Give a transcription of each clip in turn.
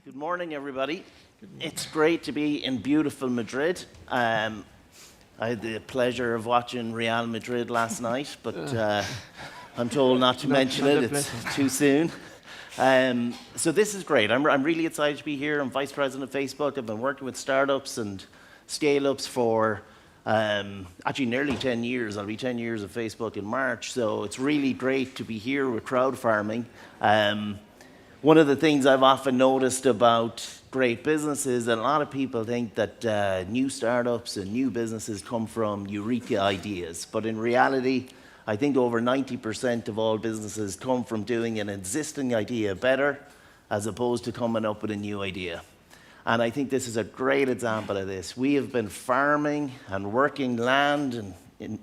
Good morning, everybody. It's great to be in beautiful Madrid. I had the pleasure of watching Real Madrid last night, but I'm told not to mention it. It's too soon. So this is great. I'm really excited to be here. I'm Vice President of Facebook. I've been working with startups and scale-ups for actually nearly 10 years. I'll be 10 years of Facebook in March, so it's really great to be here with CrowdFarming. One of the things I've often noticed about great businesses, that a lot of people think that new startups and new businesses come from eureka ideas. But in reality, I think over 90% of all businesses come from doing an existing idea better as opposed to coming up with a new idea. And I think this is a great example of this. We have been farming and working land and in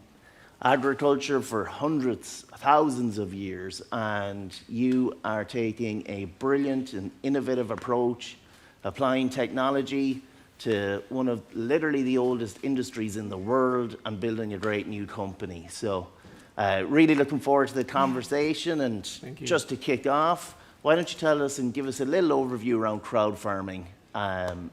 agriculture for hundreds, thousands of years, and you are taking a brilliant and innovative approach, applying technology to one of literally the oldest industries in the world and building a great new company. So really looking forward to the conversation, and just to kick off, why don't you tell us and give us a little overview around CrowdFarming.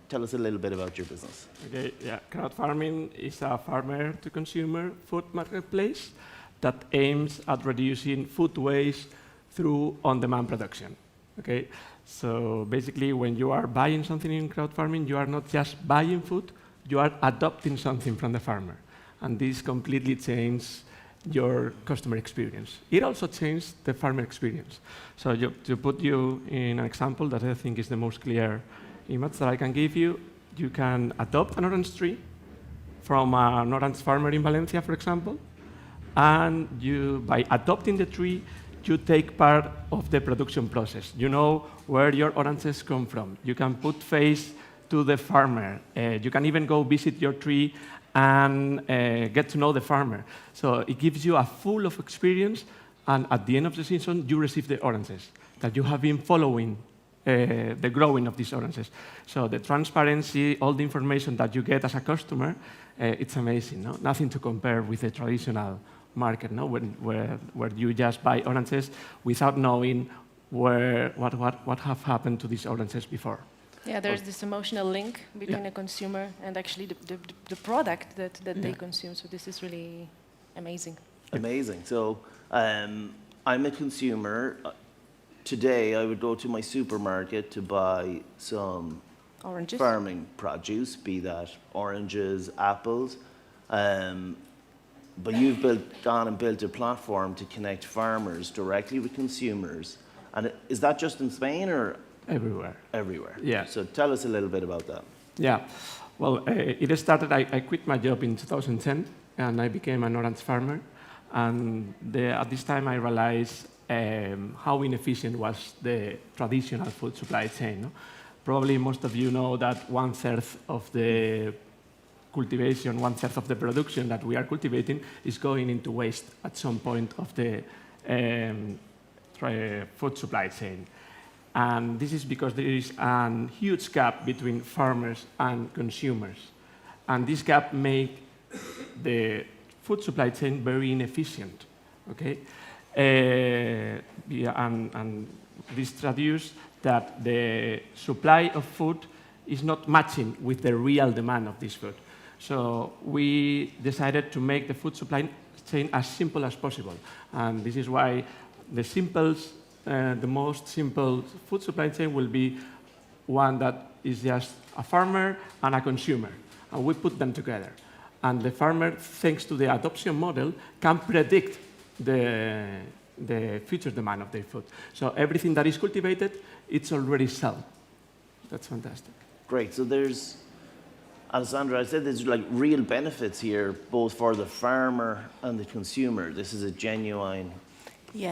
Tell us a little bit about your business. Okay, yeah. CrowdFarming is a farmer-to-consumer food marketplace that aims at reducing food waste through on-demand production. Okay, so basically, when you are buying something in CrowdFarming, you are not just buying food; you are adopting something from the farmer, and this completely changes your customer experience. It also changes the farmer experience. So to put you in an example that I think is the most clear image that I can give you, you can adopt an orange tree from an orange farmer in Valencia, for example, and by adopting the tree, you take part of the production process. You know where your oranges come from. You can put face to the farmer. You can even go visit your tree and get to know the farmer. So it gives you a full of experience, and at the end of the season, you receive the oranges that you have been following the growing of these oranges. So the transparency, all the information that you get as a customer, it's amazing. No? Nothing to compare with the traditional market, no? where you just buy oranges without knowing what have happened to these oranges before. Yeah, there's this emotional link between a consumer and actually the product that they consume. So this is really amazing. Amazing. So I'm a consumer. Today, I would go to my supermarket to buy some Oranges. Farming produce, be that oranges, apples. But you've gone and built a platform to connect farmers directly with consumers. And is that just in Spain or? Everywhere. Everywhere. Yeah. So tell us a little bit about that. Yeah. Well, it started, I quit my job in 2010, and I became an orange farmer. And at this time, I realized how inefficient was the traditional food supply chain. No? Probably most of you know that 1/3 of the cultivation, 1/3 of the production that we are cultivating is going into waste at some point of the food supply chain. And this is because there is a huge gap between farmers and consumers. And this gap makes the food supply chain very inefficient. Okay? And this traduces that the supply of food is not matching with the real demand of this food. So we decided to make the food supply chain as simple as possible. And this is why the most simple food supply chain will be one that is just a farmer and a consumer. And we put them together. And the farmer, thanks to the adoption model, can predict the future demand of their food. So everything that is cultivated, it's already sold. That's fantastic. Great. So there's, Alessandra, I said there's like real benefits here, both for the farmer and the consumer. This is a genuine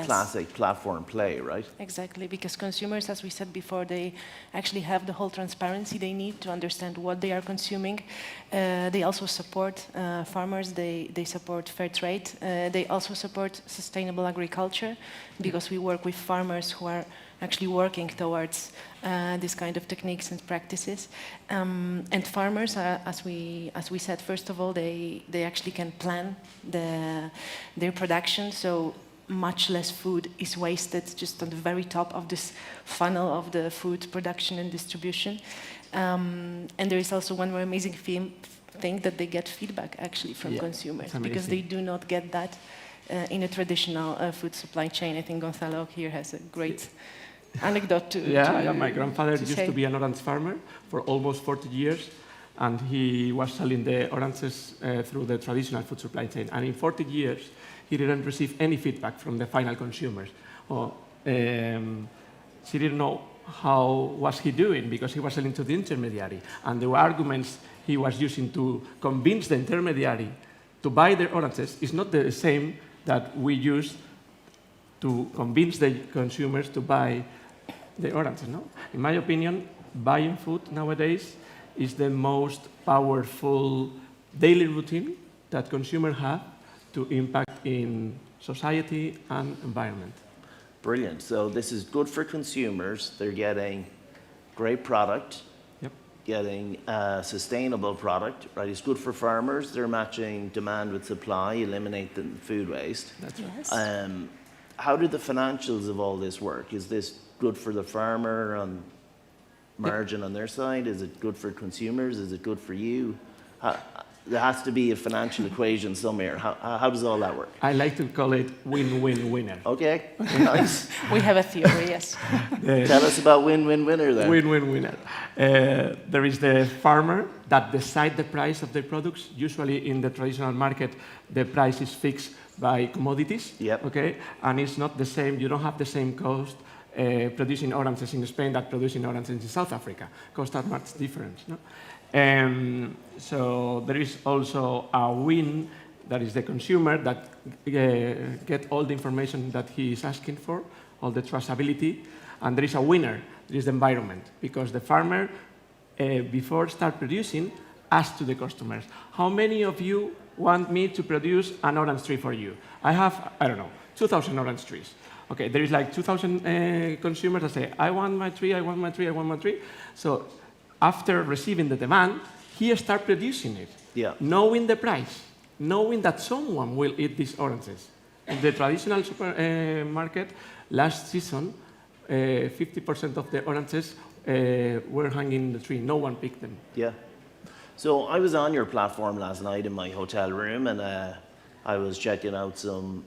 classic platform play, right? Exactly, because consumers, as we said before, they actually have the whole transparency they need to understand what they are consuming. They also support farmers, they support fair trade. They also support sustainable agriculture, because we work with farmers who are actually working towards this kind of techniques and practices. And farmers, as we said, first of all, they actually can plan their production. So much less food is wasted just on the very top of this funnel of the food production and distribution. And there is also one more amazing thing that they get feedback actually from consumers, because they do not get that in a traditional food supply chain. I think Gonzalo here has a great anecdote to my grandfather used say. to be an orange farmer for almost 40 years, and he was selling the oranges through the traditional food supply chain. And in 40 years, he didn't receive any feedback from the final consumers. She didn't know how was he doing, because he was selling to the intermediary. And the arguments he was using to convince the intermediary to buy their oranges is not the same that we use to convince the consumers to buy the oranges. No? In my opinion, buying food nowadays is the most powerful daily routine that consumers have to impact in society and environment. Brilliant. So this is good for consumers. They're getting great product, getting a sustainable product, right? It's good for farmers. They're matching demand with supply, eliminate the food waste. That's right. Yes. How do the financials of all this work? Is this good for the farmer on margin on their side? Is it good for consumers? Is it good for you? There has to be a financial equation somewhere. How does all that work? I like to call it win-win-winner. Okay, nice. We have a theory, yes. Tell us about win-win-winner then. Win-win-winner. There is the farmer that decides the price of their products. Usually in the traditional market, the price is fixed by commodities. Yep. Okay, and it's not the same. You don't have the same cost producing oranges in Spain that producing oranges in South Africa. Costs are much different. No? So there is also a win, that is the consumer that get all the information that he is asking for, all the traceability, and there is a winner, there is the environment, because the farmer, before start producing, asks to the customers, how many of you want me to produce an orange tree for you? I have, 2,000 orange trees. Okay, there is like 2,000 consumers that say, I want my tree, I want my tree, I want my tree. So after receiving the demand, he starts producing it, knowing the price, knowing that someone will eat these oranges. In the traditional supermarket, last season, 50% of the oranges were hanging in the tree. No one picked them. Yeah. So I was on your platform last night in my hotel room, and I was checking out some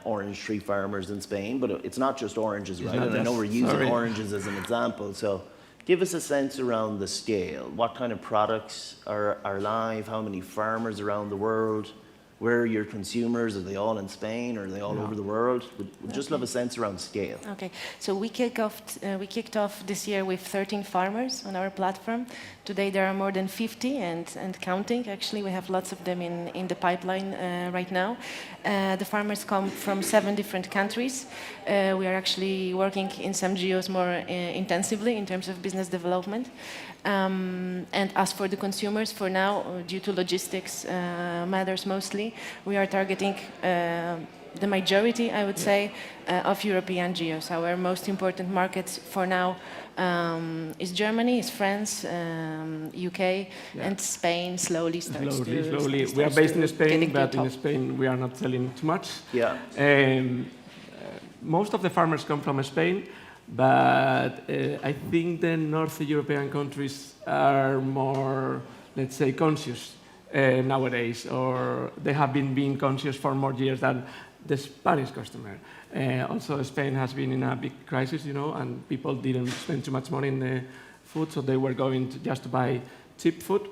orange tree farmers in Spain, but it's not just oranges, right? And I know we're using oranges as an example. So give us a sense around the scale. What kind of products are live? How many farmers around the world? Where are your consumers? Are they all in Spain, or are they all over the world? We'd just love a sense around scale. Okay, so we kicked off this year with 13 farmers on our platform. Today there are more than 50 and counting. Actually, we have lots of them in the pipeline right now. The farmers come from 7 different countries. We are actually working in some geos more intensively in terms of business development. And as for the consumers, for now, due to logistics matters mostly, we are targeting the majority, I would say, of European geos. Our most important markets for now is Germany, is France, UK, and Spain slowly. We are based in Spain, but in Spain we are not selling too much. Yeah. Most of the farmers come from Spain, but I think the North European countries are more, let's say, conscious nowadays, or they have been being conscious for more years than the Spanish customer. Also, Spain has been in a big crisis, and people didn't spend too much money in the food, so they were going just to buy cheap food.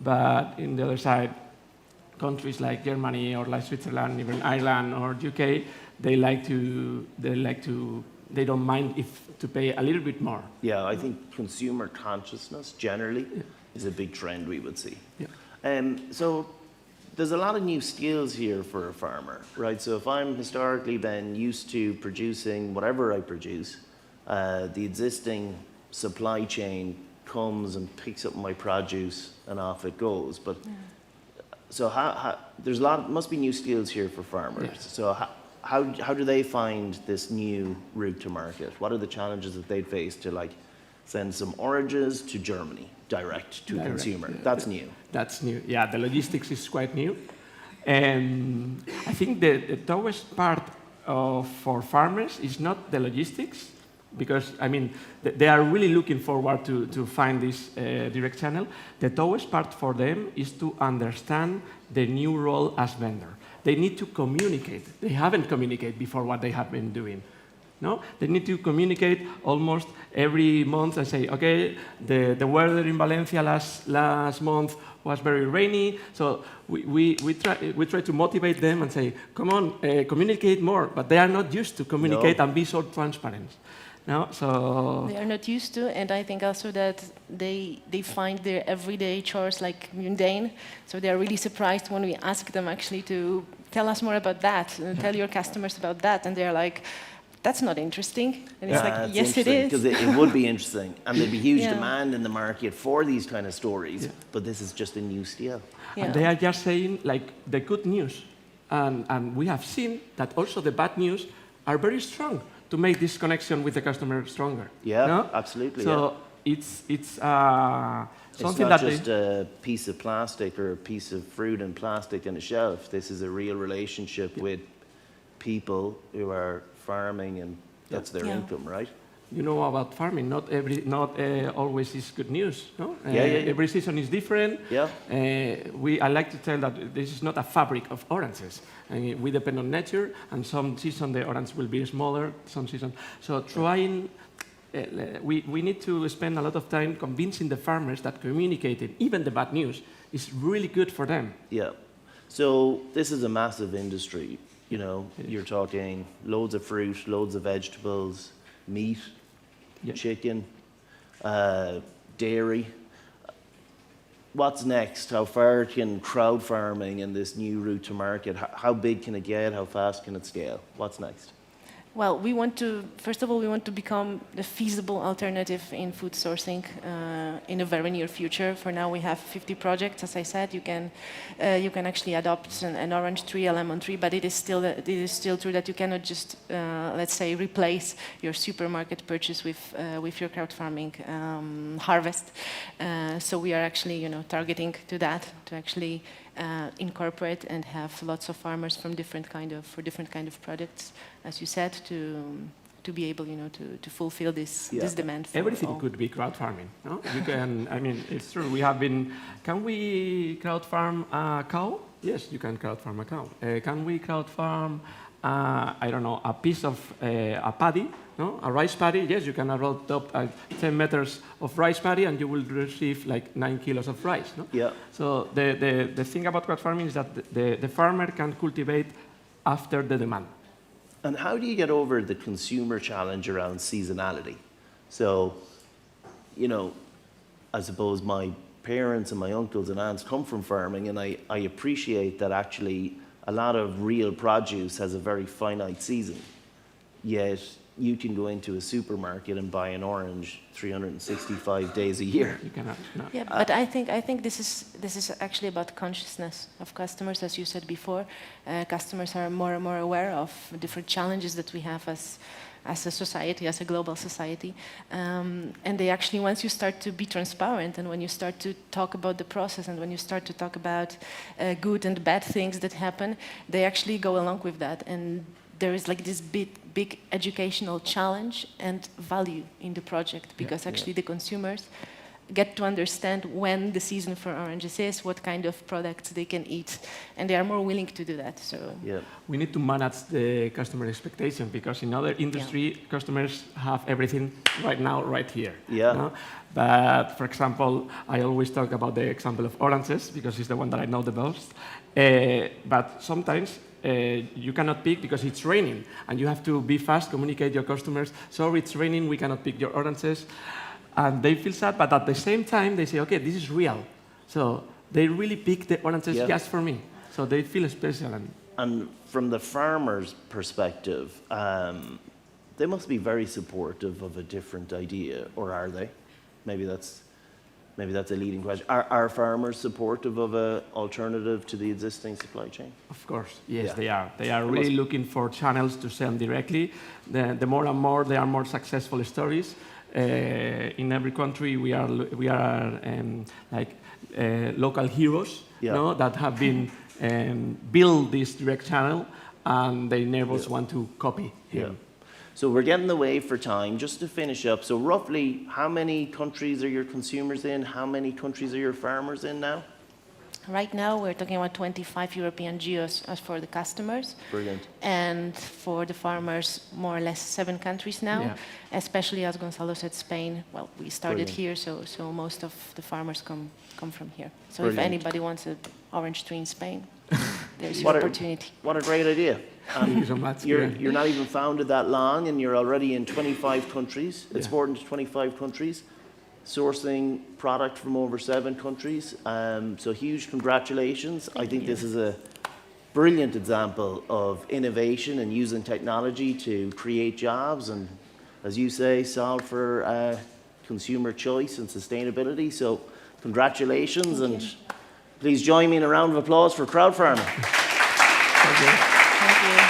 But in the other side, countries like Germany or like Switzerland, even Ireland or UK, they don't mind to pay a little bit more. Yeah, I think consumer consciousness generally is a big trend we would see. Yeah. So there's a lot of new skills here for a farmer, right? So if I'm historically been used to producing whatever I produce, the existing supply chain comes and picks up my produce and off it goes. But so there's must be new skills here for farmers. Yes. So how do they find this new route to market? What are the challenges that they'd face to send some oranges to Germany direct to consumer? That's new. That's new. Yeah, the logistics is quite new. I think the toughest part for farmers is not the logistics, because, I mean, they are really looking forward to find this direct channel. The toughest part for them is to understand the new role as vendor. They need to communicate. They haven't communicated before what they have been doing. No? They need to communicate almost every month and say, okay, the weather in Valencia last month was very rainy, so we try to motivate them and say, come on, communicate more, but they are not used to communicate and be so transparent. No? So they are not used to, and I think also that they find their everyday chores like mundane, so they are really surprised when we ask them actually to tell us more about that, and tell your customers about that, and they are like, that's not interesting. And it's like, yes, it is. Because it would be interesting. And there'd be huge demand in the market for these kind of stories, but this is just a new style. And they are just saying like the good news. And we have seen that also the bad news are very strong to make this connection with the customer stronger. Yeah, no? absolutely. So it's something it's not just a piece of plastic or a piece of fruit and plastic on a shelf. This is a real relationship with people who are farming, and that's their income, right? You know about farming, not always is good news. No? Every season is different. Yeah. I like to tell that this is not a fabric of oranges. We depend on nature, and some season the orange will be smaller, some season. So trying, we need to spend a lot of time convincing the farmers that communicating, even the bad news, is really good for them. Yeah. So this is a massive industry. You know, you're talking loads of fruit, loads of vegetables, meat, chicken, dairy. What's next? How far can crowd farming and this new route to market, how big can it get? How fast can it scale? What's next? Well, first of all, we want to become the feasible alternative in food sourcing in a very near future. For now, we have 50 projects. As I said, you can actually adopt an orange tree, a lemon tree, but it is still true that you cannot just, let's say, replace your supermarket purchase with your crowd farming harvest. So we are actually, targeting to that, to actually incorporate and have lots of farmers from different kind of products, as you said, to be able, to fulfill this demand. For everything all. could be crowd farming. No? You can. I mean, it's true. We have been. Can we crowd farm a cow? Yes, you can crowd farm a cow. Can we crowd farm? I don't know, a piece of a paddy, no? A rice paddy. Yes, you can adopt 10 meters of rice paddy, and you will receive like 9 kilos of rice. No? Yeah. So the thing about crowd farming is that the farmer can cultivate after the demand. And how do you get over the consumer challenge around seasonality? So, I suppose my parents and my uncles and aunts come from farming, and I appreciate that actually a lot of real produce has a very finite season. Yet you can go into a supermarket and buy an orange 365 days a year. You cannot. No. Yeah, but I think this is actually about consciousness of customers, as you said before. Customers are more and more aware of different challenges that we have as a society, as a global society. And they actually, once you start to be transparent and when you start to talk about the process and when you start to talk about good and bad things that happen, they actually go along with that. And there is like this big educational challenge and value in the project, because actually the consumers get to understand when the season for oranges is, what kind of products they can eat, and they are more willing to do that. So we need to manage the customer expectation, because in other industry, customers have everything right now, right here. Yeah. No? But for example, I always talk about the example of oranges because it's the one that I know the most. But sometimes you cannot pick because it's raining, and you have to be fast, communicate your customers. Sorry, it's raining, we cannot pick your oranges. And they feel sad, but at the same time, they say, okay, this is real. So they really pick the oranges just for me. So they feel special. And from the farmer's perspective, they must be very supportive of a different idea, or are they? Maybe that's a leading question. Are farmers supportive of an alternative to the existing supply chain? Of course, yes, they are. They are really looking for channels to sell directly. The more and more, there are more successful stories. In every country, we are like local heroes, that have been build this direct channel, and their neighbors want to copy him. So we're getting away for time. Just to finish up, so roughly how many countries are your consumers in? How many countries are your farmers in now? Right now, we're talking about 25 European geos as for the customers. Brilliant. And for the farmers, more or less 7 countries now, Yeah. especially as Gonzalo said, Spain. Well, we started Brilliant. here, so most of the farmers come from here. So Brilliant. if anybody wants an orange tree in Spain, there's your What a- opportunity. What a great idea. Thank you so much. You're not even founded that long, and you're already in 25 countries, Yeah. exporting to 25 countries, sourcing product from over 7 countries. So huge congratulations. I think this is a brilliant example of innovation and using technology to create jobs and, as you say, solve for consumer choice and sustainability. So congratulations, and please join me in a round of applause for CrowdFarming. Thank you. Thank you.